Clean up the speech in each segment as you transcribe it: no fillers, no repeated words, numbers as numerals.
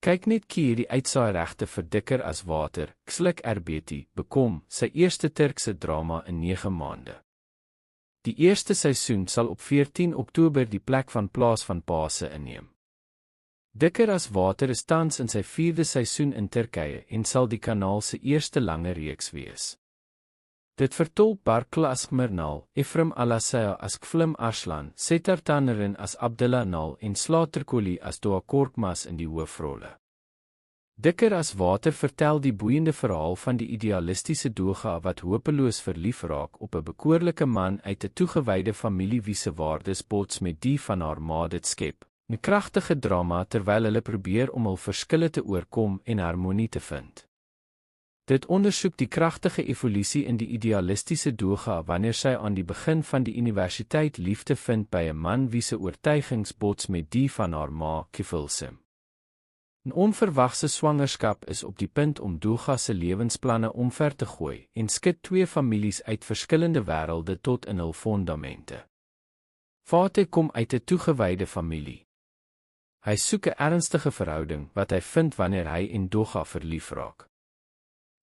Kyk net kie die uitsaairegte vir Dikker as water, Xlik RBT, bekom, sy eerste Turkse drama in 9 maande. Die eerste seisoen sal op 14 Oktober die plek van Plaas van Paase inneem. Dikker as water is tans in sy 4de seisoen in Turkye en sal die kanaal se eerste lange reeks wees. Dit vertolk Barkla as Mirnal, Efrem Alasaya as Kflim Arslan, Setar Tanerin as Abdullah Nal en Slaterkoli as Doa Korkmaz in die hoofrolle. Dikker as water vertel die boeiende verhaal van die idealistiese Doga wat hopeloos verlief raak op 'n bekoorlike man uit 'n toegewyde familie wie se waardes bots met die van haar ma dit skep. 'n Kragtige drama terwyl hulle probeer om hul verskille te oorkom en harmonie te vind. Dit ondersoek die kragtige evolusie in die idealistiese Doga wanneer sy aan die begin van die universiteit liefde vind by 'n man wie se oortuigings bots met die van haar ma, Kifilsim. 'n Onverwagse swangerskap is op die punt om Doga se lewensplanne omver te gooi en skud 2 families uit verskillende wêrelde tot in hul fondamente. Fateh kom uit 'n toegewyde familie. Hy soek 'n ernstige verhouding wat hy vind wanneer hy en Doga verlief raak.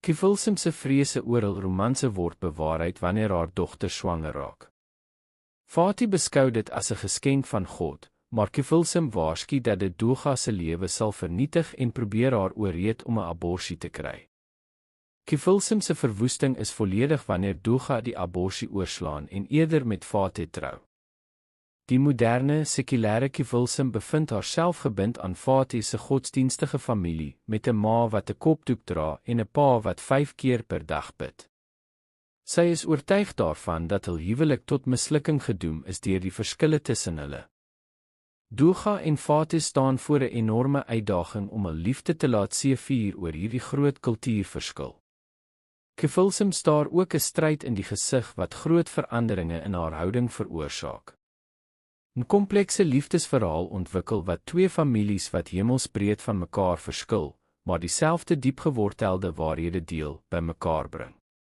Kifilsim se vrese oor hul romanse word bewaarheid wanneer haar dogter swanger raak. Fatih beskou dit as 'n geskenk van God, maar Kifilsim waarsku dat dit Doga se lewe sal vernietig en probeer haar oorreed om 'n aborsie te kry. Kifilsim se verwoesting is volledig wanneer Doga die aborsie oorslaan en eerder met Fatih trou. Die moderne, sekulêre Kifilsim bevind haarself gebind aan Fatih se godsdienstige familie, met 'n ma wat 'n kopdoek dra en 'n pa wat 5 keer per dag bid. Sy is oortuig daarvan dat hul huwelik tot mislukking gedoem is deur die verskille tussen hulle. Doga en Fatih staan voor 'n enorme uitdaging om hul liefde te laat seëvier oor hierdie groot kultuurverskil. Kifilsim staar ook 'n stryd in die gesig wat groot veranderinge in haar houding veroorsaak. 'n Komplekse liefdesverhaal ontwikkel wat 2 families wat hemelsbreed van mekaar verskil, maar dieselfde diepgewortelde waarhede deel, by mekaar bring.